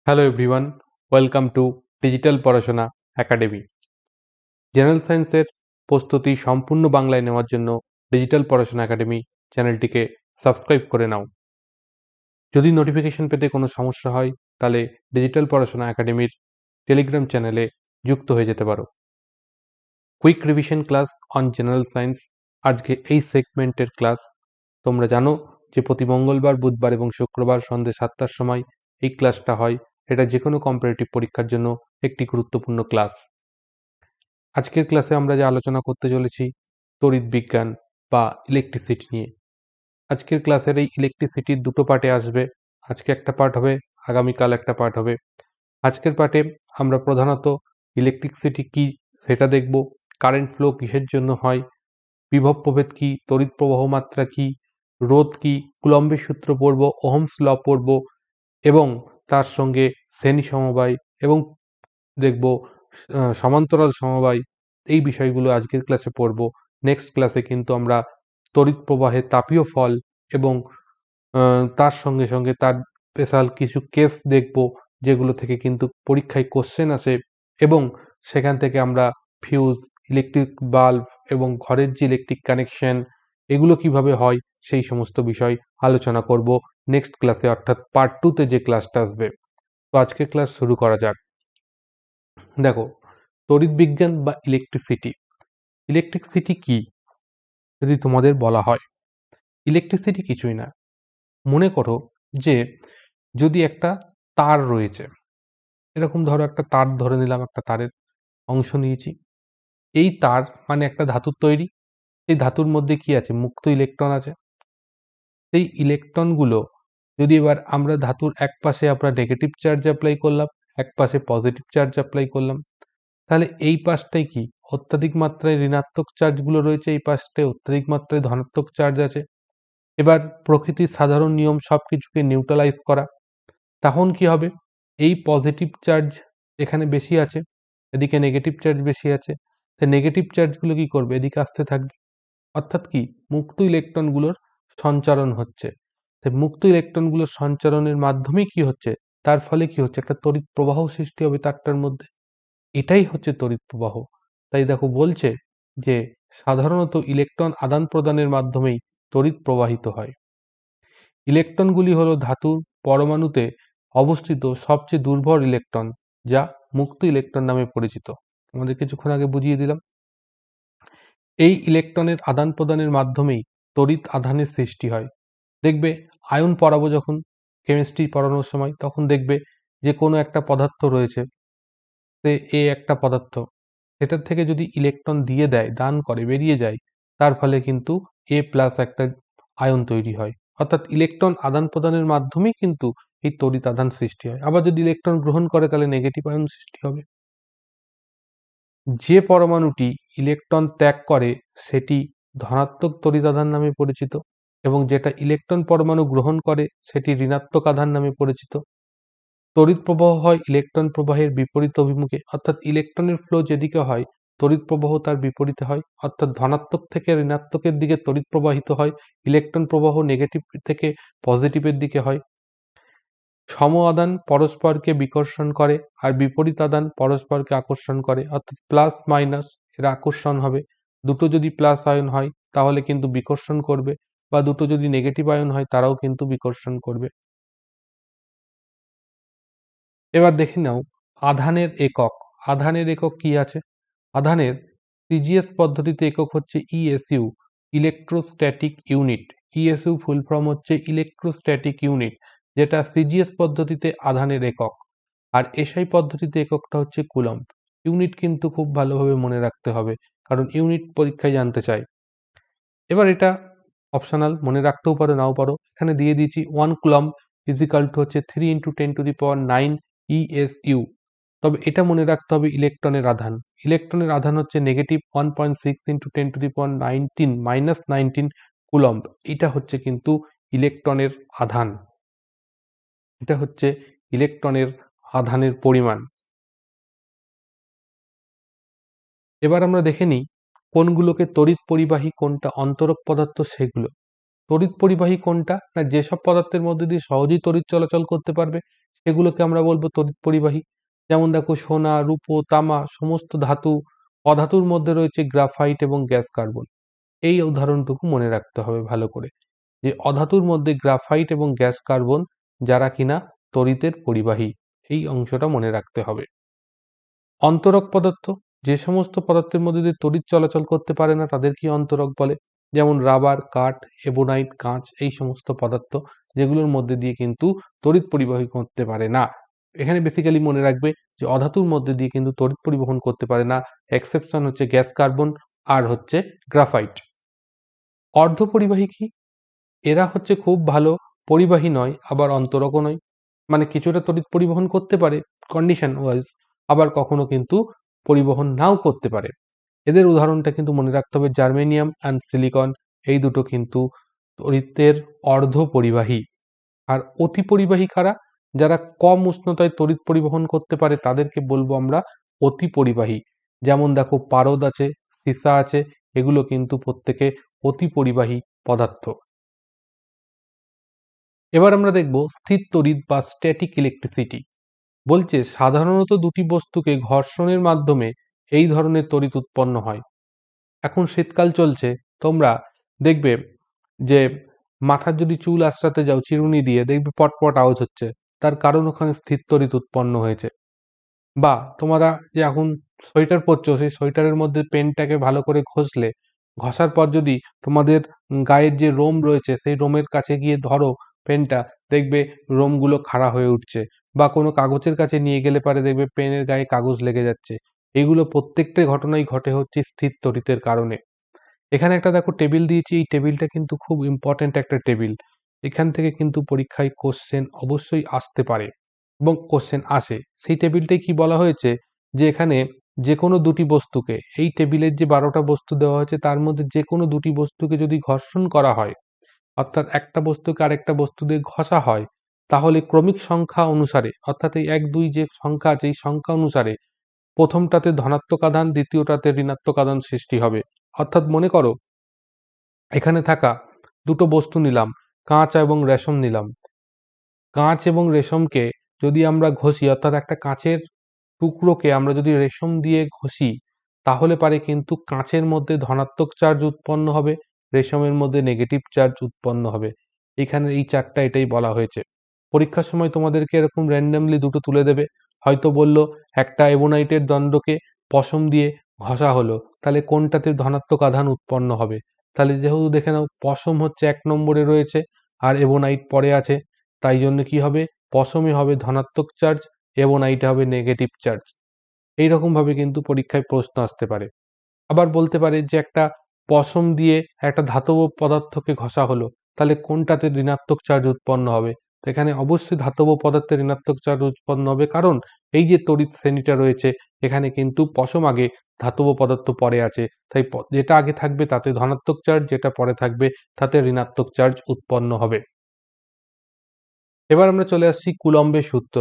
Hello everyone, welcome to digital পড়াশোনা academy. General সায়েন্সের প্রস্তুতি সম্পূর্ণ বাংলায় নেওয়ার জন্য ডিজিটাল পড়াশোনা একাডেমি চ্যানেলটিকে সাবস্ক্রাইব করে নাও। যদি নোটিফিকেশন পেতে কোনো সমস্যা হয় তাহলে ডিজিটাল পড়াশোনা একাডেমির টেলিগ্রাম চ্যানেলে যুক্ত হয়ে যেতে পারো। Quick revision class on general science, আজকে এই সেগমেন্টের ক্লাস। তোমরা জানো যে প্রতি মঙ্গলবার, বুধবার এবং শুক্রবার সন্ধ্যে 7টার সময় এই ক্লাসটা হয়। এটা যে কোনো কম্পিটিটিভ পরীক্ষার জন্য একটি গুরুত্বপূর্ণ ক্লাস। আজকের ক্লাসে আমরা যে আলোচনা করতে চলেছি তড়িৎ বিজ্ঞান বা ইলেকট্রিসিটি নিয়ে। আজকের ক্লাসের এই ইলেকট্রিসিটির দুটো পার্টে আসবে। আজকে একটা পার্ট হবে, আগামীকাল একটা পার্ট হবে। আজকের পার্টে আমরা প্রধানত ইলেকট্রিসিটি কি সেটা দেখব, কারেন্ট ফ্লো কিসের জন্য হয়, বিভব প্রভেদ কি, তড়িৎ প্রবাহ মাত্রা কি, রোধ কি, কুলম্বের সূত্র পড়ব, ওহমস ল পড়ব এবং তার সঙ্গে শ্রেণী সমবায় এবং দেখব সমান্তরাল সমবায়। এই বিষয়গুলো আজকের ক্লাসে পড়ব। নেক্সট ক্লাসে কিন্তু আমরা তড়িৎ প্রবাহের তাপীয় ফল এবং তার সঙ্গে সঙ্গে তার স্পেশাল কিছু কেস দেখব, যেগুলো থেকে কিন্তু পরীক্ষায় কোশ্চেন আসে এবং সেখান থেকে আমরা ফিউজ, ইলেকট্রিক বাল্ব এবং ঘরের যে ইলেকট্রিক কানেকশন এগুলো কিভাবে হয় সেই সমস্ত বিষয় আলোচনা করব নেক্সট ক্লাসে, অর্থাৎ পার্ট 2তে যে ক্লাসটা আসবে। তো আজকে ক্লাস শুরু করা যাক। দেখো, তড়িৎ বিজ্ঞান বা ইলেকট্রিসিটি। ইলেকট্রিসিটি কি যদি তোমাদের বলা হয়, ইলেকট্রিসিটি কিছুই না। মনে করো যে যদি একটা তার রয়েছে, এরকম ধরো একটা তার ধরে নিলাম, একটা তারের অংশ নিয়েছি। এই তার মানে একটা ধাতুর তৈরি। এই ধাতুর মধ্যে কি আছে? মুক্ত ইলেকট্রন আছে। সেই ইলেকট্রনগুলো যদি এবার আমরা ধাতুর এক পাশে আমরা নেগেটিভ চার্জ অ্যাপ্লাই করলাম, এক পাশে পজিটিভ চার্জ অ্যাপ্লাই করলাম, তাহলে এই পাশটায় কি অত্যাধিক মাত্রায় ঋণাত্মক চার্জগুলো রয়েছে, এই পাশটায় অত্যাধিক মাত্রায় ধনাত্মক চার্জ আছে। এবার প্রকৃতির সাধারণ নিয়ম সবকিছুকে নিউট্রালাইজ করা, তখন কি হবে? এই পজিটিভ চার্জ এখানে বেশি আছে, এদিকে নেগেটিভ চার্জ বেশি আছে, তাই নেগেটিভ চার্জগুলো কি করবে? এদিকে আসতে থাকবে। অর্থাৎ কি মুক্ত ইলেকট্রনগুলোর সঞ্চারণ হচ্ছে। তাই মুক্ত ইলেকট্রনগুলোর সঞ্চারণের মাধ্যমেই কি হচ্ছে? তার ফলে কি হচ্ছে? একটা তড়িৎ প্রবাহ সৃষ্টি হবে তারটার মধ্যে। এটাই হচ্ছে তড়িৎ প্রবাহ। তাই দেখো বলছে যে সাধারণত ইলেকট্রন আদান প্রদানের মাধ্যমেই তড়িৎ প্রবাহিত হয়। ইলেকট্রনগুলি হলো ধাতুর পরমাণুতে অবস্থিত সবচেয়ে দুর্বল ইলেকট্রন, যা মুক্ত ইলেকট্রন নামে পরিচিত। আমাদের কিছুক্ষণ আগে বুঝিয়ে দিলাম। এই ইলেকট্রনের আদান প্রদানের মাধ্যমেই তড়িৎ আধানের সৃষ্টি হয়। দেখবে আয়ন পড়াবো যখন কেমিস্ট্রি পড়ানোর সময়, তখন দেখবে যে কোনো একটা পদার্থ রয়েছে, সে এ একটা পদার্থ, সেটার থেকে যদি ইলেকট্রন দিয়ে দেয়, দান করে, বেরিয়ে যায়, তার ফলে কিন্তু এ প্লাস একটা আয়ন তৈরি হয়। অর্থাৎ ইলেকট্রন আদান প্রদানের মাধ্যমেই কিন্তু এই তড়িৎ আধান সৃষ্টি হয়। আবার যদি ইলেকট্রন গ্রহণ করে তাহলে নেগেটিভ আয়ন সৃষ্টি হবে। যে পরমাণুটি ইলেকট্রন ত্যাগ করে সেটি ধনাত্মক তড়িৎ আধান নামে পরিচিত এবং যেটা ইলেকট্রন পরমাণু গ্রহণ করে সেটি ঋণাত্মক আধান নামে পরিচিত। তড়িৎ প্রবাহ হয় ইলেকট্রন প্রবাহের বিপরীত অভিমুখে, অর্থাৎ ইলেকট্রনের ফ্লো যেদিকে হয় তড়িৎ প্রবাহ তার বিপরীতে হয়, অর্থাৎ ধনাত্মক থেকে ঋণাত্মকের দিকে তড়িৎ প্রবাহিত হয়, ইলেকট্রন প্রবাহ নেগেটিভ থেকে পজিটিভের দিকে হয়। সম আদান পরস্পরকে বিকর্ষণ করে আর বিপরীত আদান পরস্পরকে আকর্ষণ করে, অর্থাৎ প্লাস মাইনাস এর আকর্ষণ হবে। দুটো যদি প্লাস আয়ন হয় তাহলে কিন্তু বিকর্ষণ করবে, বা দুটো যদি নেগেটিভ আয়ন হয় তারাও কিন্তু বিকর্ষণ করবে। এবার দেখে নাও আধানের একক। আধানের একক কি আছে? আধানের সিজিএস পদ্ধতিতে একক হচ্ছে ESU, electrostatic unit. ESU full form হচ্ছে ইলেকট্রোস্ট্যাটিক ইউনিট, যেটা সিজিএস পদ্ধতিতে আধানের একক। আর এসআই পদ্ধতিতে এককটা হচ্ছে কুলম্ব। ইউনিট কিন্তু খুব ভালোভাবে মনে রাখতে হবে, কারণ ইউনিট পরীক্ষায় জানতে চায়। এবার এটা অপশনাল, মনে রাখতেও পারো নাও পারো। এখানে দিয়ে দিয়েছি 1 কুলম্ব ইজিক্যাল টু হচ্ছে 3 × 10⁹ ইএসইউ। তবে এটা মনে রাখতে হবে ইলেকট্রনের আধান। ইলেকট্রনের আধান হচ্ছে নেগেটিভ 1.6 × 10⁻19 কুলম্ব। এটা হচ্ছে কিন্তু ইলেকট্রনের আধান, এটা হচ্ছে ইলেকট্রনের আধানের পরিমাণ। এবার আমরা দেখে নিই কোনগুলোকে তড়িৎ পরিবাহী, কোনটা অন্তরক পদার্থ সেগুলো। তড়িৎ পরিবাহী কোনটা? না যেসব পদার্থের মধ্যে দিয়ে সহজেই তড়িৎ চলাচল করতে পারবে সেগুলোকে আমরা বলবো তড়িৎ পরিবাহী। যেমন দেখো সোনা, রূপো, তামা সমস্ত ধাতু, অধাতুর মধ্যে রয়েছে গ্রাফাইট এবং গ্যাস কার্বন। এই উদাহরণটুকু মনে রাখতে হবে ভালো করে, যে অধাতুর মধ্যে গ্রাফাইট এবং গ্যাস কার্বন যারা কিনা তড়িতের পরিবাহী, এই অংশটা মনে রাখতে হবে। অন্তরক পদার্থ, যে সমস্ত পদার্থের মধ্যে দিয়ে তড়িৎ চলাচল করতে পারে না তাদেরকে অন্তরক বলে। যেমন রাবার, কাঠ, এবোনাইট, কাঁচ, এই সমস্ত পদার্থ যেগুলোর মধ্যে দিয়ে কিন্তু তড়িৎ পরিবহন করতে পারে না। এখানে বেসিক্যালি মনে রাখবে যে অধাতুর মধ্যে দিয়ে কিন্তু তড়িৎ পরিবহন করতে পারে না, এক্সেপশন হচ্ছে গ্যাস কার্বন আর হচ্ছে গ্রাফাইট। অর্ধপরিবাহী কি? এরা হচ্ছে খুব ভালো পরিবাহী নয়, আবার অন্তরকও নয়। মানে কিছুটা তড়িৎ পরিবহন করতে পারে কন্ডিশন ওয়াইজ, আবার কখনো কিন্তু পরিবহন নাও করতে পারে। এদের উদাহরণটা কিন্তু মনে রাখতে হবে, জার্মেনিয়াম অ্যান্ড সিলিকন, এই দুটো কিন্তু তড়িতের অর্ধ পরিবাহী। আর অতি পরিবাহী কারা? যারা কম উষ্ণতায় তড়িৎ পরিবহন করতে পারে তাদেরকে বলবো আমরা অতি পরিবাহী। যেমন দেখো পারদ আছে, সীসা আছে, এগুলো কিন্তু প্রত্যেকে অতি পরিবাহী পদার্থ। এবার আমরা দেখব স্থির তড়িৎ বা স্ট্যাটিক ইলেকট্রিসিটি। বলছে সাধারণত দুটি বস্তুকে ঘর্ষণের মাধ্যমে এই ধরনের তড়িৎ উৎপন্ন হয়। এখন শীতকাল চলছে, তোমরা দেখবে যে মাথার যদি চুল আঁচড়াতে যাও চিরুনি দিয়ে, দেখবে পটপট আওয়াজ হচ্ছে, তার কারণ ওখানে স্থির তড়িৎ উৎপন্ন হয়েছে। বা তোমরা যে এখন সোয়েটার পরছো, সেই সোয়েটারের মধ্যে পেনটাকে ভালো করে ঘষলে, ঘষার পর যদি তোমাদের গায়ের যে রোম রয়েছে সেই রোমের কাছে গিয়ে ধরো পেনটা, দেখবে রোমগুলো খাড়া হয়ে উঠছে। বা কোনো কাগজের কাছে নিয়ে গেলে পারে দেখবে পেনের গায়ে কাগজ লেগে যাচ্ছে। এগুলো প্রত্যেকটা ঘটনাই ঘটে হচ্ছে স্থির তড়িতের কারণে। এখানে একটা দেখো টেবিল দিয়েছি, এই টেবিলটা কিন্তু খুব ইম্পর্টেন্ট একটা টেবিল। এখান থেকে কিন্তু পরীক্ষায় কোশ্চেন অবশ্যই আসতে পারে এবং কোশ্চেন আসে। সেই টেবিলটাই কি বলা হয়েছে, যে এখানে যে কোনো দুটি বস্তুকে, এই টেবিলের যে 12টা বস্তু দেওয়া হয়েছে তার মধ্যে যে কোনো দুটি বস্তুকে যদি ঘর্ষণ করা হয়, অর্থাৎ একটা বস্তুকে আরেকটা বস্তু দিয়ে ঘষা হয়, তাহলে ক্রমিক সংখ্যা অনুসারে, অর্থাৎ এই 1 2 যে সংখ্যা আছে এই সংখ্যা অনুসারে প্রথমটাতে ধনাত্মক আধান, দ্বিতীয়টাতে ঋণাত্মক আধান সৃষ্টি হবে। অর্থাৎ মনে করো এখানে থাকা দুটো বস্তু নিলাম, কাঁচ এবং রেশম নিলাম। কাঁচ এবং রেশমকে যদি আমরা ঘষি, অর্থাৎ একটা কাঁচের টুকরোকে আমরা যদি রেশম দিয়ে ঘষি, তাহলে পারে কিন্তু কাঁচের মধ্যে ধনাত্মক চার্জ উৎপন্ন হবে, রেশমের মধ্যে নেগেটিভ চার্জ উৎপন্ন হবে। এখানে এই চারটা এটাই বলা হয়েছে। পরীক্ষার সময় তোমাদেরকে এরকম র্যান্ডামলি দুটো তুলে দেবে, হয়তো বলল একটা এবোনাইটের দণ্ডকে পশম দিয়ে ঘষা হলো, তাহলে কোনটাতে ধনাত্মক আধান উৎপন্ন হবে? তাহলে যেহেতু দেখে নাও পশম হচ্ছে 1 নম্বরে রয়েছে আর এবোনাইট পরে আছে, তাই জন্য কি হবে, পশমে হবে ধনাত্মক চার্জ, এবোনাইটে হবে নেগেটিভ চার্জ। এইরকম ভাবে কিন্তু পরীক্ষায় প্রশ্ন আসতে পারে। আবার বলতে পারে যে একটা পশম দিয়ে একটা ধাতব পদার্থকে ঘষা হলো, তাহলে কোনটাতে ঋণাত্মক চার্জ উৎপন্ন হবে? তো এখানে অবশ্যই ধাতব পদার্থে ঋণাত্মক চার্জ উৎপন্ন হবে, কারণ এই যে তড়িৎ শ্রেণীটা রয়েছে এখানে কিন্তু পশম আগে, ধাতব পদার্থ পরে আছে। তাই যেটা আগে থাকবে তাতে ধনাত্মক চার্জ, যেটা পরে থাকবে তাতে ঋণাত্মক চার্জ উৎপন্ন হবে। এবার আমরা চলে আসছি কুলম্বের সূত্র।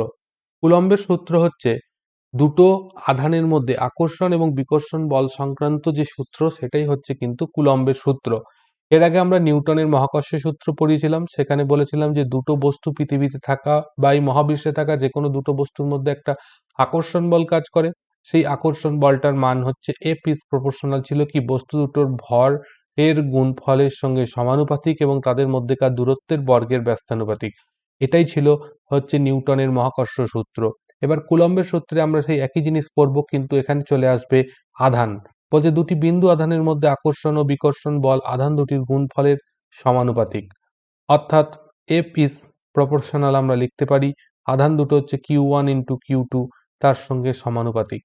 কুলম্বের সূত্র হচ্ছে দুটো আধানের মধ্যে আকর্ষণ এবং বিকর্ষণ বল সংক্রান্ত যে সূত্র, সেটাই হচ্ছে কিন্তু কুলম্বের সূত্র। এর আগে আমরা নিউটনের মহাকর্ষ সূত্র পড়িয়েছিলাম, সেখানে বলেছিলাম যে দুটো বস্তু পৃথিবীতে থাকা বা এই মহাবিশ্বে থাকা যে কোনো দুটো বস্তুর মধ্যে একটা আকর্ষণ বল কাজ করে। সেই আকর্ষণ বলটার মান হচ্ছে এফ ইজ প্রপোর্শনাল ছিল কি, বস্তু দুটোর ভর এর গুণফলের সঙ্গে সমানুপাতিক এবং তাদের মধ্যেকার দূরত্বের বর্গের ব্যস্তানুপাতিক। এটাই ছিল হচ্ছে নিউটনের মহাকর্ষ সূত্র। এবার কুলম্বের সূত্রে আমরা সেই একই জিনিস পড়ব, কিন্তু এখানে চলে আসবে আধান। বলছে দুটি বিন্দু আধানের মধ্যে আকর্ষণ ও বিকর্ষণ বল আধান দুটির গুণফলের সমানুপাতিক। অর্থাৎ এফ ইজ প্রপোর্শনাল আমরা লিখতে পারি আধান দুটো হচ্ছে Q1 ইন্টু Q2 তার সঙ্গে সমানুপাতিক।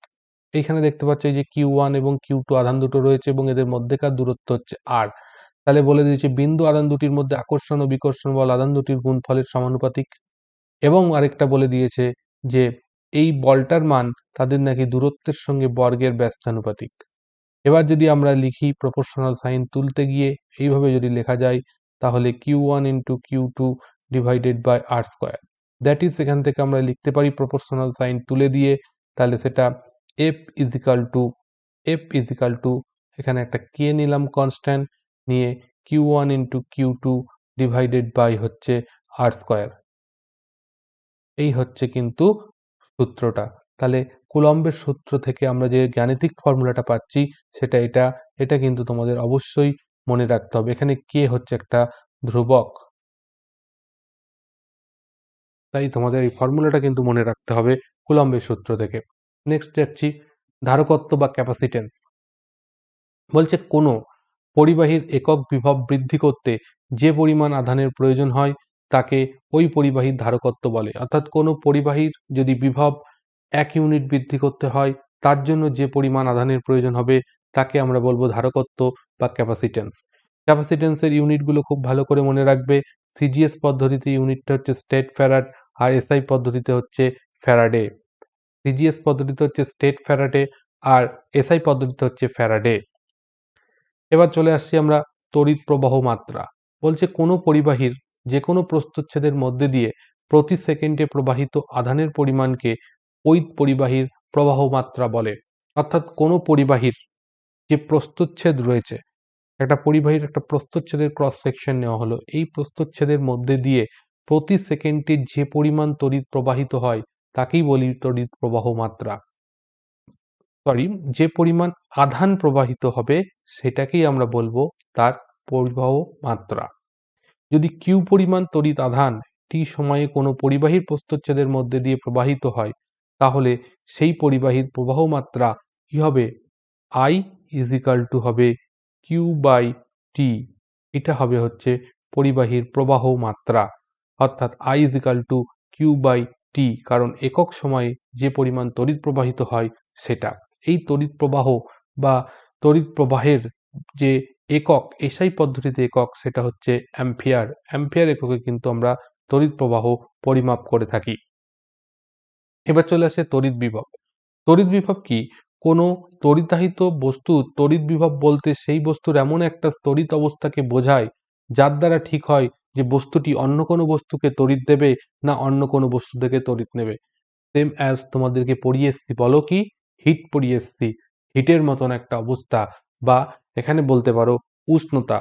এইখানে দেখতে পাচ্ছ যে Q1 এবং Q2 আধান দুটো রয়েছে এবং এদের মধ্যেকার দূরত্ব হচ্ছে R। তাহলে বলে দিয়েছে বিন্দু আধান দুটির মধ্যে আকর্ষণ ও বিকর্ষণ বল আধান দুটির গুণফলের সমানুপাতিক। এবং আরেকটা বলে দিয়েছে যে এই বলটার মান তাদের নাকি দূরত্বের সঙ্গে বর্গের ব্যস্তানুপাতিক। এবার যদি আমরা লিখি প্রপোর্শনাল সাইন তুলতে গিয়ে এইভাবে যদি লেখা যায়, তাহলে Q1 into Q2 divided by R square. That is এখান থেকে আমরা লিখতে পারি প্রপোর্শনাল সাইন তুলে দিয়ে, তাহলে সেটা F ইজিক্যাল টু এখানে একটা K নিলাম কনস্ট্যান্ট, নিয়ে Q1 into Q2 divided by হচ্ছে R স্কোয়ার। এই হচ্ছে কিন্তু সূত্রটা। তাহলে কুলম্বের সূত্র থেকে আমরা যে গাণিতিক ফর্মুলাটা পাচ্ছি সেটা এটা কিন্তু তোমাদের অবশ্যই মনে রাখতে হবে। এখানে কে হচ্ছে একটা ধ্রুবক, তাই তোমাদের এই ফর্মুলাটা কিন্তু মনে রাখতে হবে কুলম্বের সূত্র থেকে। নেক্সট যাচ্ছি ধারকত্ব বা ক্যাপাসিটেন্স। বলছে কোনো পরিবাহীর একক বিভব বৃদ্ধি করতে যে পরিমাণ আধানের প্রয়োজন হয় তাকে ওই পরিবাহীর ধারকত্ব বলে। অর্থাৎ কোনো পরিবাহীর যদি বিভব 1 ইউনিট বৃদ্ধি করতে হয় তার জন্য যে পরিমাণ আধানের প্রয়োজন হবে তাকে আমরা বলবো ধারকত্ব বা ক্যাপাসিটেন্স। ক্যাপাসিটেন্সের ইউনিটগুলো খুব ভালো করে মনে রাখবে। সিজিএস পদ্ধতিতে ইউনিটটা হচ্ছে স্টেট ফ্যারাড আর এসআই পদ্ধতিতে হচ্ছে ফ্যারাডে। সিজিএস পদ্ধতিতে হচ্ছে স্টেট ফ্যারাডে আর এসআই পদ্ধতিতে হচ্ছে ফ্যারাডে। এবার চলে আসছি আমরা তড়িৎ প্রবাহ মাত্রা। বলছে কোনো পরিবাহীর যে কোনো প্রস্থচ্ছেদের মধ্যে দিয়ে প্রতি সেকেন্ডে প্রবাহিত আধানের পরিমাণকে ওই পরিবাহীর প্রবাহ মাত্রা বলে। অর্থাৎ কোনো পরিবাহীর যে প্রস্থচ্ছেদ রয়েছে, একটা পরিবাহীর একটা প্রস্থচ্ছেদের ক্রস সেকশন নেওয়া হলো, এই প্রস্থচ্ছেদের মধ্যে দিয়ে প্রতি সেকেন্ডে যে পরিমাণ তড়িৎ প্রবাহিত হয় তাকেই বলি তড়িৎ প্রবাহ মাত্রা। যে পরিমাণ আধান প্রবাহিত হবে সেটাকেই আমরা বলবো তার প্রবাহ মাত্রা। যদি কিউ পরিমাণ তড়িৎ আধান টি সময়ে কোনো পরিবাহীর প্রস্থচ্ছেদের মধ্যে দিয়ে প্রবাহিত হয় তাহলে সেই পরিবাহীর প্রবাহ মাত্রা কি হবে? আই ইজ ইকাল টু হবে কিউ বাই টি। এটা হবে হচ্ছে পরিবাহীর প্রবাহ মাত্রা। অর্থাৎ I is equal to Q by T, কারণ একক সময়ে যে পরিমাণ তড়িৎ প্রবাহিত হয় সেটা। এই তড়িৎ প্রবাহ বা তড়িৎ প্রবাহের যে একক এসআই পদ্ধতিতে একক সেটা হচ্ছে অ্যাম্পিয়ার। অ্যাম্পিয়ার এককে কিন্তু আমরা তড়িৎ প্রবাহ পরিমাপ করে থাকি। এবার চলে আসে তড়িৎ বিভব। তড়িৎ বিভব কি? কোনো তড়িতাহিত বস্তুর তড়িৎ বিভব বলতে সেই বস্তুর এমন একটা তড়িৎ অবস্থাকে বোঝায় যার দ্বারা ঠিক হয় যে বস্তুটি অন্য কোনো বস্তুকে তড়িৎ দেবে না অন্য কোনো বস্তু থেকে তড়িৎ নেবে। সেম অ্যাজ তোমাদেরকে পড়িয়ে এসছি, বলো কি? হিট পড়িয়ে এসছি। হিটের মতন একটা অবস্থা, বা এখানে বলতে পারো উষ্ণতা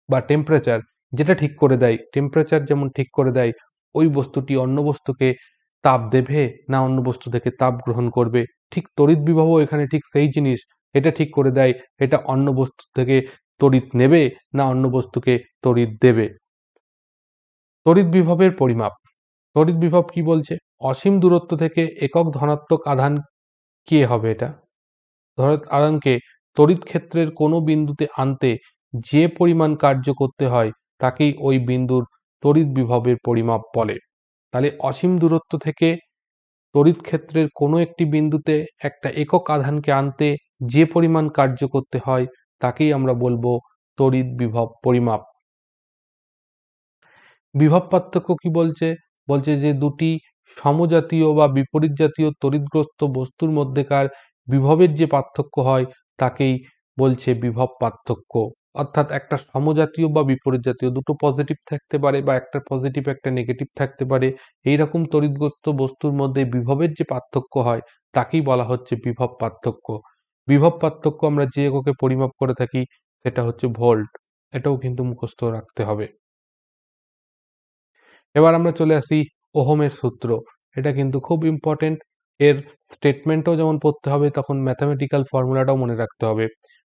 বা টেম্পারেচার, যেটা ঠিক করে দেয়, টেম্পারেচার যেমন ঠিক করে দেয় ওই বস্তুটি অন্য বস্তুকে তাপ দেবে না অন্য বস্তু থেকে তাপ গ্রহণ করবে, ঠিক তড়িৎ বিভব এখানে ঠিক সেই জিনিস। এটা ঠিক করে দেয় এটা অন্য বস্তু থেকে তড়িৎ নেবে না অন্য বস্তুকে তড়িৎ দেবে। তড়িৎ বিভবের পরিমাপ। তড়িৎ বিভব কি বলছে? অসীম দূরত্ব থেকে একক ধনাত্মক আধান কে হবে এটা? আধানকে তড়িৎ ক্ষেত্রের কোনো বিন্দুতে আনতে যে পরিমাণ কার্য করতে হয় তাকেই ওই বিন্দুর তড়িৎ বিভবের পরিমাপ বলে। তাহলে অসীম দূরত্ব থেকে তড়িৎ ক্ষেত্রের কোনো একটি বিন্দুতে একটা একক আধানকে আনতে যে পরিমাণ কার্য করতে হয় তাকেই আমরা বলবো তড়িৎ বিভব পরিমাপ। বিভব পার্থক্য কি বলছে? বলছে যে দুটি সমজাতীয় বা বিপরীত জাতীয় তড়িৎগ্রস্ত বস্তুর মধ্যেকার বিভবের যে পার্থক্য হয় তাকেই বলছে বিভব পার্থক্য। অর্থাৎ একটা সমজাতীয় বা বিপরীত জাতীয় দুটো পজিটিভ থাকতে পারে বা একটা পজিটিভ একটা নেগেটিভ থাকতে পারে, এইরকম তড়িৎগ্রস্ত বস্তুর মধ্যে বিভবের যে পার্থক্য হয় তাকেই বলা হচ্ছে বিভব পার্থক্য। বিভব পার্থক্য আমরা যে এককে পরিমাপ করে থাকি সেটা হচ্ছে ভোল্ট। এটাও কিন্তু মুখস্থ রাখতে হবে। এবার আমরা চলে আসি ওহমের সূত্র। এটা কিন্তু খুব ইম্পর্টেন্ট। এর স্টেটমেন্টও যেমন পড়তে হবে তখন ম্যাথামেটিক্যাল ফর্মুলাটাও মনে রাখতে হবে।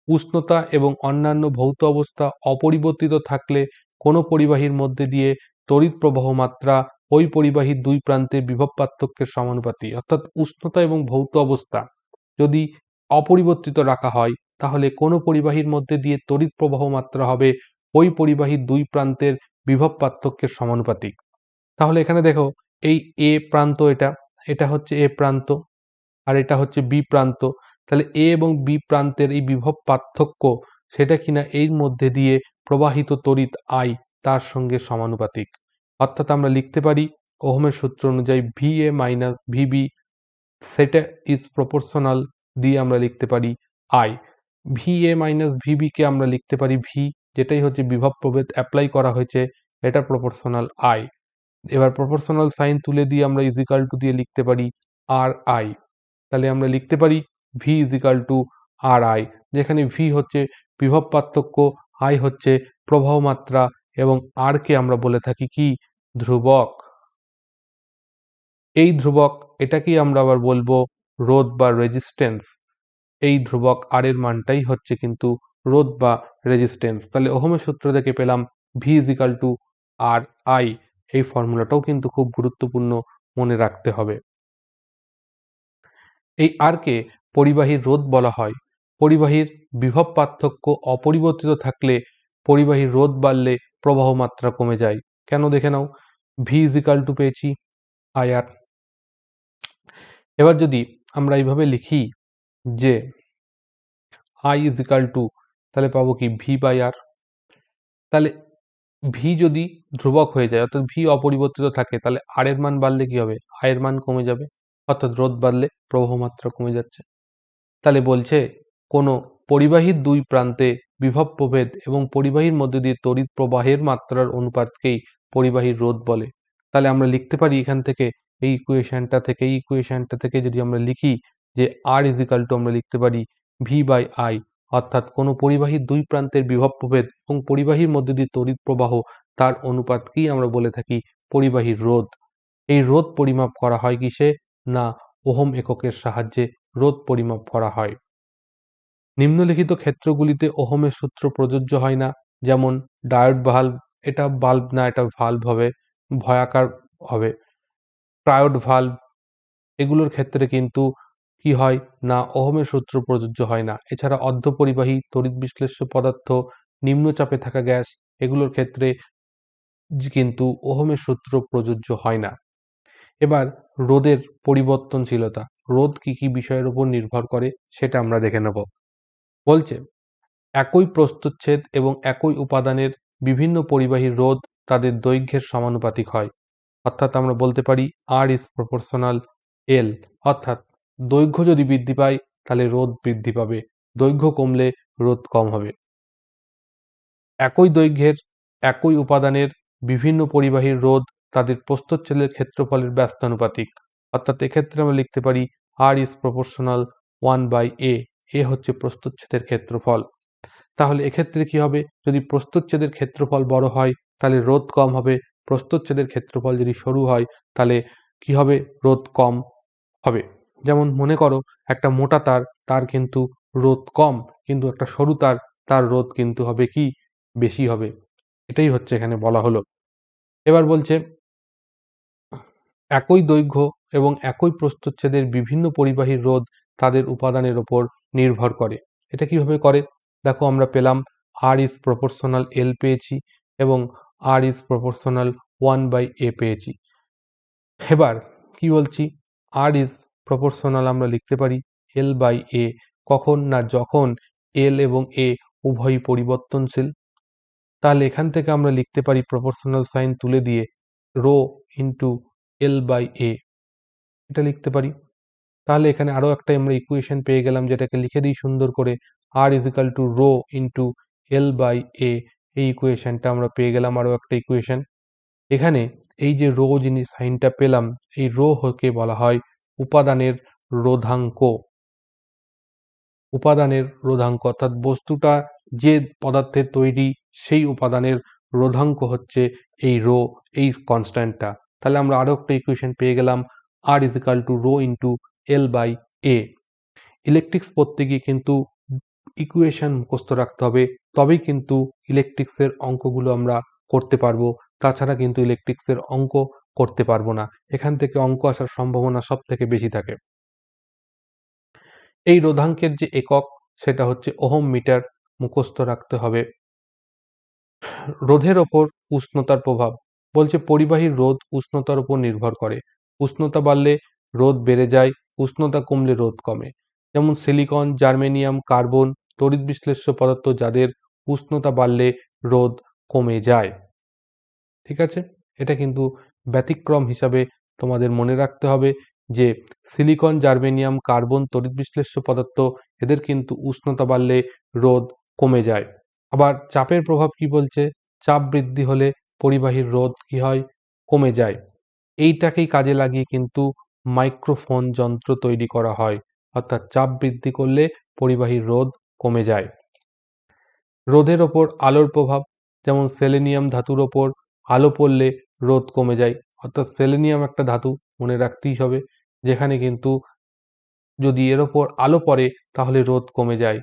উষ্ণতা এবং অন্যান্য ভৌত অবস্থা অপরিবর্তিত থাকলে কোনো পরিবাহীর মধ্যে দিয়ে তড়িৎ প্রবাহ মাত্রা ওই পরিবাহীর দুই প্রান্তে বিভব পার্থক্যের সমানুপাতি। অর্থাৎ উষ্ণতা এবং ভৌত অবস্থা যদি অপরিবর্তিত রাখা হয় তাহলে কোনো পরিবাহীর মধ্যে দিয়ে তড়িৎ প্রবাহ মাত্রা হবে ওই পরিবাহীর দুই প্রান্তের বিভব পার্থক্যের সমানুপাতিক। তাহলে এখানে দেখো এই এ প্রান্ত, এটা হচ্ছে এ প্রান্ত আর এটা হচ্ছে বি প্রান্ত। তাহলে এ এবং বি প্রান্তের এই বিভব পার্থক্য সেটা কিনা এর মধ্যে দিয়ে প্রবাহিত তড়িৎ আই তার সঙ্গে সমানুপাতিক। অর্থাৎ আমরা লিখতে পারি ওহমের সূত্র অনুযায়ী ভি এ মাইনাস ভিবি সেটা ইজ প্রপোর্শনাল দিয়ে আমরা লিখতে পারি I. V A minus V B কে আমরা লিখতে পারি ভি, যেটাই হচ্ছে বিভব প্রভেদ অ্যাপ্লাই করা হয়েছে, এটা প্রপোর্শনাল আই। এবার প্রপোর্শনাল সাইন তুলে দিয়ে আমরা ইজিক্যাল টু দিয়ে লিখতে পারি আর আই। তাহলে আমরা লিখতে পারি V equal to R I, যেখানে ভি হচ্ছে বিভব পার্থক্য, আই হচ্ছে প্রবাহ মাত্রা এবং আর কে আমরা বলে থাকি কি ধ্রুবক। এই ধ্রুবক, এটাকেই আমরা আবার বলবো রোধ বা রেজিস্ট্যান্স। এই ধ্রুবক আর এর মানটাই হচ্ছে কিন্তু রোধ বা রেজিস্ট্যান্স। তাহলে ওহমের সূত্র থেকে পেলাম V is equal to R I. এই ফর্মুলাটাও কিন্তু খুব গুরুত্বপূর্ণ, মনে রাখতে হবে। এই আর কে পরিবাহীর রোধ বলা হয়। পরিবাহীর বিভব পার্থক্য অপরিবর্তিত থাকলে পরিবাহীর রোধ বাড়লে প্রবাহ মাত্রা কমে যায়। কেন দেখে নাও, ভি ইজ ইকাল টু পেয়েছি আই আর। এবার যদি আমরা এইভাবে লিখি যে আই ইজ ইকাল টু, তাহলে পাবো কি ভি বাই আর। তাহলে ভি যদি ধ্রুবক হয়ে যায়, অর্থাৎ ভি অপরিবর্তিত থাকে, তাহলে আর এর মান বাড়লে কি হবে, আই এর মান কমে যাবে, অর্থাৎ রোধ বাড়লে প্রবাহ মাত্রা কমে যাচ্ছে। তাহলে বলছে কোনো পরিবাহীর দুই প্রান্তে বিভব প্রভেদ এবং পরিবাহীর মধ্যে দিয়ে তড়িৎ প্রবাহের মাত্রার অনুপাতকেই পরিবাহীর রোধ বলে। তাহলে আমরা লিখতে পারি এখান থেকে, এই ইকুয়েশনটা থেকে যদি আমরা লিখি যে আর ইজ ইকাল টু, আমরা লিখতে পারি ভি বাই আই, অর্থাৎ কোনো পরিবাহীর দুই প্রান্তের বিভব প্রভেদ এবং পরিবাহীর মধ্যে দিয়ে তড়িৎ প্রবাহ, তার অনুপাতকেই আমরা বলে থাকি পরিবাহীর রোধ। এই রোধ পরিমাপ করা হয় কিসে না, ওহম এককের সাহায্যে রোধ পরিমাপ করা হয়। নিম্নলিখিত ক্ষেত্রগুলিতে ওহমের সূত্র প্রযোজ্য হয় না, যেমন ডায়োড ভাল্ব, এটা বাল্ব না, এটা ভাল্ব হবে, ভয়াকার হবে। ট্রায়োড ভাল্ব, এগুলোর ক্ষেত্রে কিন্তু কি হয় না, ওহমের সূত্র প্রযোজ্য হয় না। এছাড়া অর্ধপরিবাহী, তড়িৎ বিশ্লেষ্য পদার্থ, নিম্নচাপে থাকা গ্যাস, এগুলোর ক্ষেত্রে কিন্তু ওহমের সূত্র প্রযোজ্য হয় না। এবার রোধের পরিবর্তনশীলতা, রোধ কি কি বিষয়ের উপর নির্ভর করে সেটা আমরা দেখে নেব। বলছে একই প্রস্থচ্ছেদ এবং একই উপাদানের বিভিন্ন পরিবাহীর রোধ তাদের দৈর্ঘ্যের সমানুপাতিক হয়। অর্থাৎ আমরা বলতে পারি আর ইজ প্রপোর্শনাল এল, অর্থাৎ দৈর্ঘ্য যদি বৃদ্ধি পায় তাহলে রোধ বৃদ্ধি পাবে, দৈর্ঘ্য কমলে রোধ কম হবে। একই দৈর্ঘ্যের একই উপাদানের বিভিন্ন পরিবাহীর রোধ তাদের প্রস্থচ্ছেদের ক্ষেত্রফলের ব্যস্তানুপাতিক। অর্থাৎ এক্ষেত্রে আমরা লিখতে পারি আর ইজ প্রপোর্শনাল 1/a, এ হচ্ছে প্রস্থচ্ছেদের ক্ষেত্রফল। তাহলে এক্ষেত্রে কি হবে, যদি প্রস্থচ্ছেদের ক্ষেত্রফল বড় হয় তাহলে রোধ কম হবে, প্রস্থচ্ছেদের ক্ষেত্রফল যদি সরু হয় তাহলে কি হবে, রোধ কম হবে। যেমন মনে করো একটা মোটা তার, তার কিন্তু রোধ কম, কিন্তু একটা সরু তার, তার রোধ কিন্তু হবে কি, বেশি হবে। এটাই হচ্ছে এখানে বলা হলো। এবার বলছে একই দৈর্ঘ্য এবং একই প্রস্থচ্ছেদের বিভিন্ন পরিবাহীর রোধ তাদের উপাদানের ওপর নির্ভর করে। এটা কিভাবে করে, দেখো আমরা পেলাম আর ইজ প্রপোর্শনাল এল পেয়েছি এবং আর ইজ প্রপোর্শনাল 1/a পেয়েছি। এবার কি বলছি, আর ইজ প্রপোর্শনাল আমরা লিখতে পারি L/a, কখন না, যখন এল এবং এ উভয়ই পরিবর্তনশীল। তাহলে এখান থেকে আমরা লিখতে পারি প্রপোর্শনাল সাইন তুলে দিয়ে রো ইন্টু L/a, এটা লিখতে পারি। তাহলে এখানে আরো একটা আমরা ইকুয়েশন পেয়ে গেলাম, যেটাকে লিখে দিই সুন্দর করে, R is equal to rho into L/a। এই ইকুয়েশনটা আমরা পেয়ে গেলাম, আরো একটা ইকুয়েশন। এখানে এই যে রো জিনিস সাইনটা পেলাম, এই রো কে বলা হয় উপাদানের রোধাঙ্ক। উপাদানের রোধাঙ্ক অর্থাৎ বস্তুটা যে পদার্থের তৈরি, সেই উপাদানের রোধাঙ্ক হচ্ছে এই রো, এই কনস্ট্যান্টটা। তাহলে আমরা আরো একটা ইকুয়েশন পেয়ে গেলাম, R is equal to rho into L/a। Electrics পড়তে গিয়ে কিন্তু ইকুয়েশন মুখস্থ রাখতে হবে, তবেই কিন্তু ইলেকট্রিক্সের অঙ্কগুলো আমরা করতে পারবো, তাছাড়া কিন্তু ইলেকট্রিক্সের অঙ্ক করতে পারবো না। এখান থেকে অঙ্ক আসার সম্ভাবনা সব থেকে বেশি থাকে। এই রোধাঙ্কের যে একক, সেটা হচ্ছে ওহম মিটার, মুখস্থ রাখতে হবে। রোধের ওপর উষ্ণতার প্রভাব, বলছে পরিবাহীর রোধ উষ্ণতার উপর নির্ভর করে। উষ্ণতা বাড়লে রোধ বেড়ে যায়, উষ্ণতা কমলে রোধ কমে। যেমন সিলিকন, জার্মেনিয়াম, কার্বন তড়িৎ বিশ্লেষ্য পদার্থ, যাদের উষ্ণতা বাড়লে রোধ কমে যায়। ঠিক আছে, এটা কিন্তু ব্যতিক্রম হিসাবে তোমাদের মনে রাখতে হবে যে সিলিকন, জার্মেনিয়াম, কার্বন তড়িৎ বিশ্লেষ্য পদার্থ, এদের কিন্তু উষ্ণতা বাড়লে রোধ কমে যায়। আবার চাপের প্রভাব কি বলছে, চাপ বৃদ্ধি হলে পরিবাহীর রোধ কি হয়, কমে যায়। এইটাকেই কাজে লাগিয়ে কিন্তু মাইক্রোফোন যন্ত্র তৈরি করা হয়, অর্থাৎ চাপ বৃদ্ধি করলে পরিবাহীর রোধ কমে যায়। রোধের ওপর আলোর প্রভাব, যেমন সেলেনিয়াম ধাতুর ওপর আলো পড়লে রোধ কমে যায়, অর্থাৎ সেলেনিয়াম একটা ধাতু, মনে রাখতেই হবে, যেখানে কিন্তু যদি এর ওপর আলো পড়ে তাহলে রোদ কমে যায়।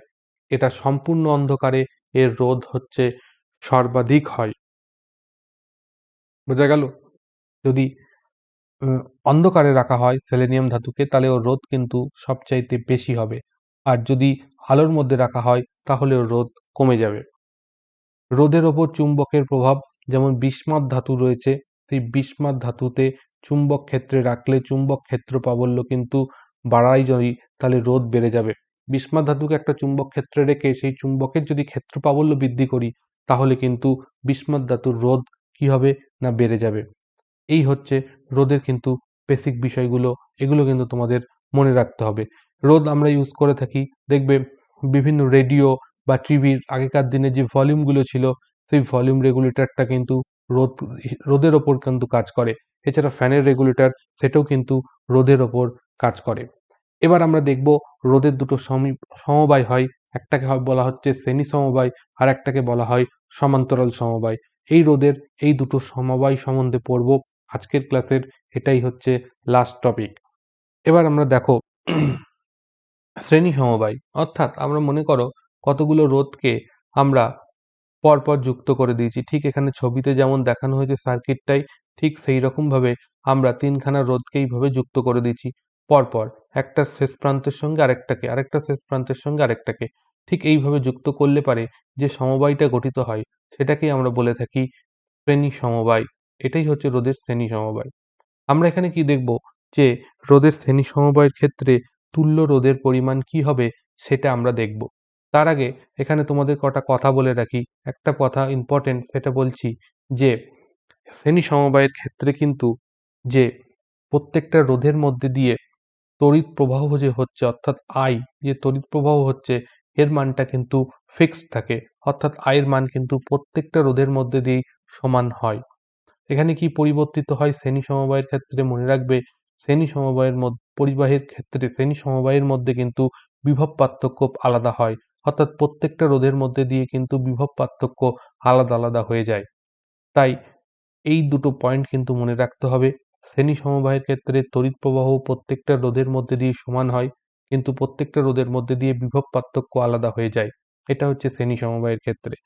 এটা সম্পূর্ণ অন্ধকারে এর রোধ হচ্ছে সর্বাধিক হয়। বোঝা গেল? যদি উম, অন্ধকারে রাখা হয় সেলেনিয়াম ধাতুকে তাহলে ওর রোধ কিন্তু সবচাইতে বেশি হবে, আর যদি আলোর মধ্যে রাখা হয় তাহলে ওর রোধ কমে যাবে। রোদের ওপর চুম্বকের প্রভাব, যেমন বিসমাথ ধাতু রয়েছে, সেই বিসমাথ ধাতুতে চুম্বক ক্ষেত্রে রাখলে চুম্বক ক্ষেত্র প্রাবল্য কিন্তু বাড়াই যদি তাহলে রোধ বেড়ে যাবে। বিসমাথ ধাতুকে একটা চুম্বক ক্ষেত্রে রেখে সেই চুম্বকের যদি ক্ষেত্র প্রাবল্য বৃদ্ধি করি তাহলে কিন্তু বিসমাথ ধাতুর রোধ কি হবে না বেড়ে যাবে। এই হচ্ছে রোদের কিন্তু বেসিক বিষয়গুলো, এগুলো কিন্তু তোমাদের মনে রাখতে হবে। রোদ আমরা ইউজ করে থাকি, দেখবে বিভিন্ন রেডিও বা টিভির আগেকার দিনে যে ভলিউমগুলো ছিল সেই ভলিউম রেগুলেটরটা কিন্তু রোদ রোদের ওপর কিন্তু কাজ করে। এছাড়া ফ্যানের রেগুলেটর সেটাও কিন্তু রোদের ওপর কাজ করে। এবার আমরা দেখব রোদের দুটো সমবায় হয়, একটাকে বলা হচ্ছে শ্রেণী সমবায় আর একটাকে বলা হয় সমান্তরাল সমবায়। এই রোদের এই দুটো সমবায় সম্বন্ধে পড়ব আজকের ক্লাসের, এটাই হচ্ছে লাস্ট টপিক। এবার আমরা দেখো শ্রেণী সমবায়, অর্থাৎ আমরা মনে করো কতগুলো রোধকে আমরা পরপর যুক্ত করে দিয়েছি। ঠিক এখানে ছবিতে যেমন দেখানো হয়েছে সার্কিটটাই, ঠিক সেই রকম ভাবে আমরা তিনখানা রোধকে এইভাবে যুক্ত করে দিয়েছি পরপর, একটা শেষ প্রান্তের সঙ্গে আরেকটাকে, আরেকটা শেষ প্রান্তের সঙ্গে আরেকটাকে। ঠিক এইভাবে যুক্ত করলে পারে যে সমবায়টা গঠিত হয় সেটাকেই আমরা বলে থাকি শ্রেণী সমবায়। এটাই হচ্ছে রোধের শ্রেণী সমবায়। আমরা এখানে কি দেখব যে রোধের শ্রেণী সমবায়ের ক্ষেত্রে তুল্য রোধের পরিমাণ কি হবে সেটা আমরা দেখব। তার আগে এখানে তোমাদের কটা কথা বলে রাখি। একটা কথা ইম্পর্টেন্ট, সেটা বলছি যে শ্রেণী সমবায়ের ক্ষেত্রে কিন্তু যে প্রত্যেকটা রোধের মধ্যে দিয়ে তড়িৎ প্রবাহ যে হচ্ছে, অর্থাৎ আই যে তড়িৎ প্রবাহ হচ্ছে, এর মানটা কিন্তু ফিক্সড থাকে, অর্থাৎ আয়ের মান কিন্তু প্রত্যেকটা রোধের মধ্যে দিয়েই সমান হয়। এখানে কি পরিবর্তিত হয় শ্রেণী সমবায়ের ক্ষেত্রে? মনে রাখবে শ্রেণী সমবায়ের পরিবাহের ক্ষেত্রে শ্রেণী সমবায়ের মধ্যে কিন্তু বিভব পার্থক্য আলাদা হয়, অর্থাৎ প্রত্যেকটা রোধের মধ্যে দিয়ে কিন্তু বিভব পার্থক্য আলাদা আলাদা হয়ে যায়। তাই এই দুটো পয়েন্ট কিন্তু মনে রাখতে হবে। শ্রেণী সমবায়ের ক্ষেত্রে তড়িৎ প্রবাহ প্রত্যেকটা রোধের মধ্যে দিয়ে সমান হয়, কিন্তু প্রত্যেকটা রোধের মধ্যে দিয়ে বিভব পার্থক্য আলাদা হয়ে যায়। এটা হচ্ছে শ্রেণী সমবায়ের ক্ষেত্রে।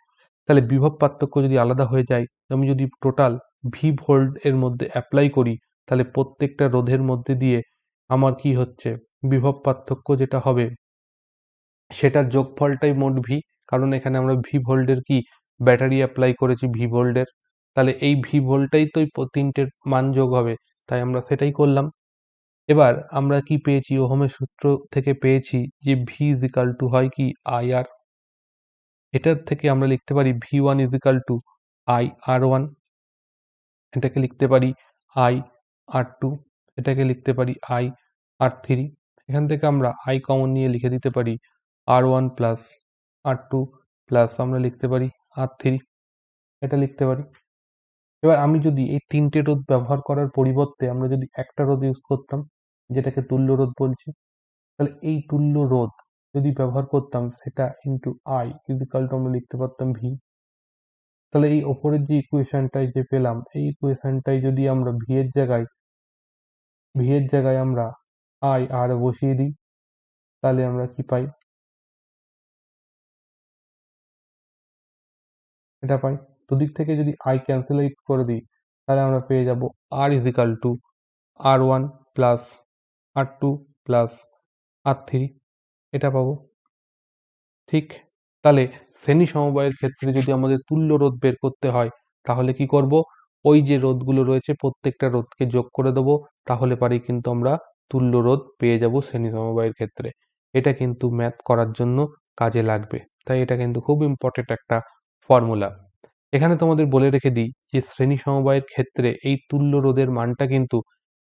তাহলে বিভব পার্থক্য যদি আলাদা হয়ে যায়, আমি যদি টোটাল ভি ভোল্ট এর মধ্যে অ্যাপ্লাই করি তাহলে প্রত্যেকটা রোধের মধ্যে দিয়ে আমার কি হচ্ছে বিভব পার্থক্য যেটা হবে সেটার যোগফলটাই মোট ভি। কারণ এখানে আমরা ভি ভোল্টের কি ব্যাটারি অ্যাপ্লাই করেছি ভি ভোল্টের, তাহলে এই ভি ভোল্টটাই তো তিনটের মান যোগ হবে, তাই আমরা সেটাই করলাম। এবার আমরা কি পেয়েছি, ওহমের সূত্র থেকে পেয়েছি যে ভি ইজ ইকাল টু হয় কি আই আর। এটার থেকে আমরা লিখতে পারি V one is equal to I R one, এটাকে লিখতে পারি আই আর টু, এটাকে লিখতে পারি আই আর থ্রি। এখান থেকে আমরা আই কমন নিয়ে লিখে দিতে পারি আর ওয়ান প্লাস আর টু প্লাস আমরা লিখতে পারি আর থ্রি, এটা লিখতে পারি। এবার আমি যদি এই তিনটে রোধ ব্যবহার করার পরিবর্তে আমরা যদি একটা রোধ ইউজ করতাম যেটাকে তুল্য রোধ বলছি, তাহলে এই তুল্য রোধ যদি ব্যবহার করতাম সেটা ইন্টু আই ইজিক্যাল টু আমরা লিখতে পারতাম ভি। তাহলে এই ওপরের যে ইকুয়েশনটাই যে পেলাম, এই ইকুয়েশনটাই যদি আমরা ভি এর জায়গায় আমরা আই আর বসিয়ে দিই তাহলে আমরা কি পাই, এটা পাই। দুদিক থেকে যদি আই ক্যান্সেলেট করে দিই তাহলে আমরা পেয়ে যাব আর is equal to R one plus R two plus R three, এটা পাবো। ঠিক, তাহলে শ্রেণী সমবায়ের ক্ষেত্রে যদি আমাদের তুল্য রোধ বের করতে হয় তাহলে কি করব, ওই যে রোধগুলো রয়েছে প্রত্যেকটা রোধকে যোগ করে দেবো, তাহলে পারি কিন্তু আমরা তুল্য রোধ পেয়ে যাব শ্রেণী সমবায়ের ক্ষেত্রে। এটা কিন্তু ম্যাথ করার জন্য কাজে লাগবে, তাই এটা কিন্তু খুব ইম্পর্টেন্ট একটা ফর্মুলা। এখানে তোমাদের বলে রেখে দিই যে শ্রেণী সমবায়ের ক্ষেত্রে এই তুল্য রোধের মানটা কিন্তু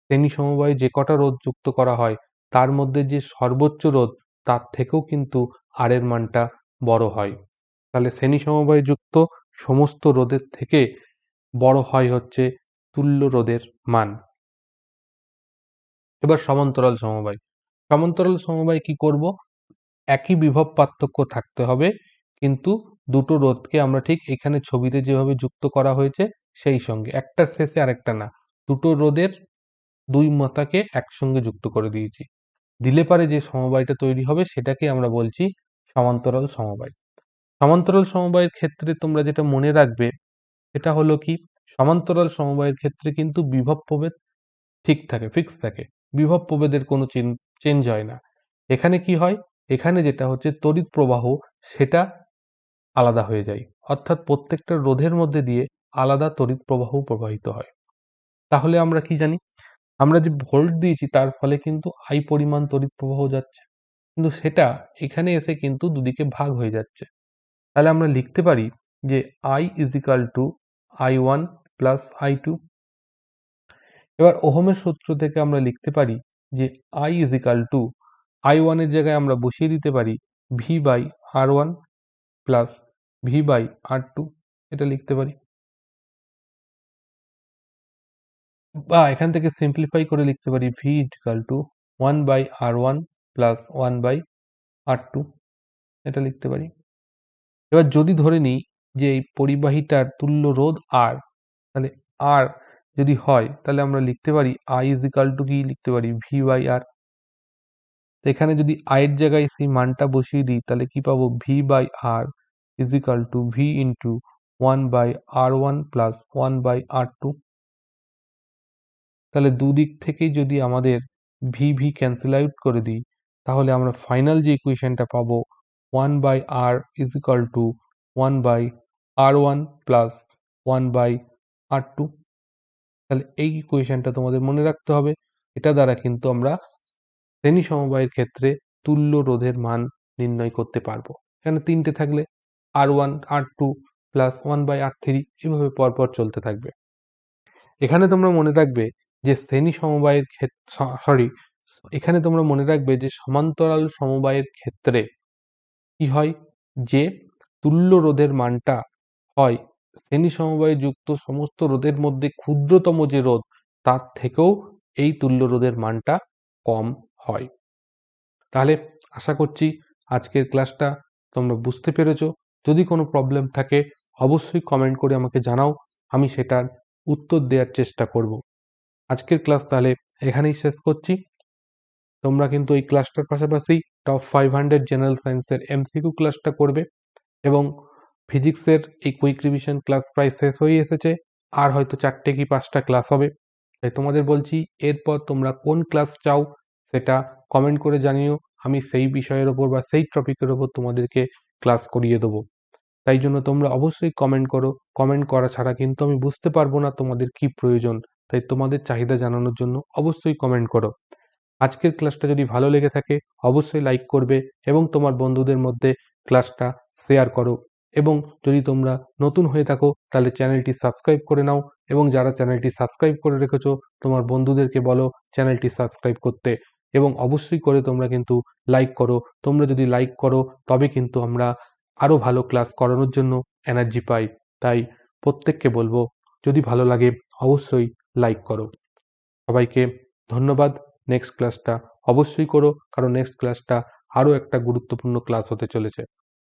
শ্রেণী সমবায়ে যে কটা রোধ যুক্ত করা হয় তার মধ্যে যে সর্বোচ্চ রোধ তার থেকেও কিন্তু আর এর মানটা বড় হয়। তাহলে শ্রেণী সমবায়ে যুক্ত সমস্ত রোধের থেকে বড় হয় হচ্ছে তুল্য রোধের মান। এবার সমান্তরাল সমবায়, সমান্তরাল সমবায় কি করব, একই বিভব পার্থক্য থাকতে হবে, কিন্তু দুটো রোধকে আমরা ঠিক এখানে ছবিতে যেভাবে যুক্ত করা হয়েছে সেই সঙ্গে, একটার শেষে আরেকটা না, দুটো রোধের দুই মাত্রাকে একসঙ্গে যুক্ত করে দিয়েছি। দিলে পারে যে সমবায়টা তৈরি হবে সেটাকে আমরা বলছি সমান্তরাল সমবায়। সমান্তরাল সমবায়ের ক্ষেত্রে তোমরা যেটা মনে রাখবে সেটা হলো কি, সমান্তরাল সমবায়ের ক্ষেত্রে কিন্তু বিভব প্রভেদ ঠিক থাকে, ফিক্স থাকে। বিভব প্রভেদের কোনো চেঞ্জ হয় না। এখানে কি হয়, এখানে যেটা হচ্ছে তড়িৎ প্রবাহ সেটা আলাদা হয়ে যায়, অর্থাৎ প্রত্যেকটা রোধের মধ্যে দিয়ে আলাদা তড়িৎ প্রবাহ প্রবাহিত হয়। তাহলে আমরা কি জানি, আমরা যে ভোল্ট দিয়েছি তার ফলে কিন্তু আই পরিমাণ তড়িৎ প্রবাহ যাচ্ছে, কিন্তু সেটা এখানে এসে কিন্তু দুদিকে ভাগ হয়ে যাচ্ছে। তাহলে আমরা লিখতে পারি যে I is equal two I1 plus I2। এবার ওহমের সূত্র থেকে আমরা লিখতে পারি যে I is equal two I1 এর জায়গায় আমরা বসিয়ে দিতে পারি V by R1 plus V by R2, এটা লিখতে পারি। বা এখান থেকে সিম্পলিফাই করে লিখতে পারি V equal to 1 by R1 plus 1 by R2, এটা লিখতে পারি। এবার যদি ধরে নিই যে এই পরিবাহীটার তুল্য রোধ R, তাহলে R যদি হয় তাহলে আমরা লিখতে পারি I ইজ ইকাল টু কি লিখতে পারি V বাই R। এখানে যদি I এর জায়গায় সেই মানটা বসিয়ে দিই তাহলে কি পাবো, V by R is equal to V into 1 by R1 plus 1 by R2। তাহলে দুদিক থেকেই যদি আমাদের V ক্যান্সেল আউট করে দিই তাহলে আমরা ফাইনাল যে ইকুয়েশনটা পাবো 1 by R is equal to 1 by R1 plus 1 by R2। তাহলে এই ইকুয়েশনটা তোমাদের মনে রাখতে হবে। এটা দ্বারা কিন্তু আমরা শ্রেণী সমবায়ের ক্ষেত্রে তুল্য রোধের মান নির্ণয় করতে পারবো। এখানে তিনটে থাকলে R1 R2 plus 1 by R3 এভাবে পরপর চলতে থাকবে। এখানে তোমরা মনে রাখবে যে শ্রেণী সমবায়ের এখানে তোমরা মনে রাখবে যে সমান্তরাল সমবায়ের ক্ষেত্রে কি হয়, যে তুল্য রোধের মানটা হয় শ্রেণী সমবায়ে যুক্ত সমস্ত রোধের মধ্যে ক্ষুদ্রতম যে রোধ তার থেকেও এই তুল্য রোধের মানটা কম হয়। তাহলে আশা করছি আজকের ক্লাসটা তোমরা বুঝতে পেরেছো। যদি কোনো প্রবলেম থাকে অবশ্যই কমেন্ট করে আমাকে জানাও, আমি সেটার উত্তর দেওয়ার চেষ্টা করব। আজকের ক্লাস তাহলে এখানেই শেষ করছি। তোমরা কিন্তু এই ক্লাসটার পাশাপাশি টপ 500 জেনারেল সায়েন্সের এমসিকিউ ক্লাসটা করবে, এবং ফিজিক্সের এই কুইক রিভিশন ক্লাস প্রায় শেষ হয়ে এসেছে, আর হয়তো 4টে কি 5টা ক্লাস হবে। তাই তোমাদের বলছি এরপর তোমরা কোন ক্লাস চাও সেটা কমেন্ট করে জানিও, আমি সেই বিষয়ের ওপর বা সেই টপিকের ওপর তোমাদেরকে ক্লাস করিয়ে দেবো। তাই জন্য তোমরা অবশ্যই কমেন্ট করো, কমেন্ট করা ছাড়া কিন্তু আমি বুঝতে পারবো না তোমাদের কি প্রয়োজন। তাই তোমাদের চাহিদা জানানোর জন্য অবশ্যই কমেন্ট করো। আজকের ক্লাসটা যদি ভালো লেগে থাকে অবশ্যই লাইক করবে এবং তোমার বন্ধুদের মধ্যে ক্লাসটা শেয়ার করো, এবং যদি তোমরা নতুন হয়ে থাকো তাহলে চ্যানেলটি সাবস্ক্রাইব করে নাও, এবং যারা চ্যানেলটি সাবস্ক্রাইব করে রেখেছো তোমার বন্ধুদেরকে বলো চ্যানেলটি সাবস্ক্রাইব করতে, এবং অবশ্যই করে তোমরা কিন্তু লাইক করো। তোমরা যদি লাইক করো তবে কিন্তু আমরা আরো ভালো ক্লাস করানোর জন্য এনার্জি পাই। তাই প্রত্যেককে বলবো যদি ভালো লাগে অবশ্যই লাইক করো। সবাইকে ধন্যবাদ। নেক্সট ক্লাসটা অবশ্যই করো, কারণ নেক্সট ক্লাসটা আরো একটা গুরুত্বপূর্ণ ক্লাস হতে চলেছে।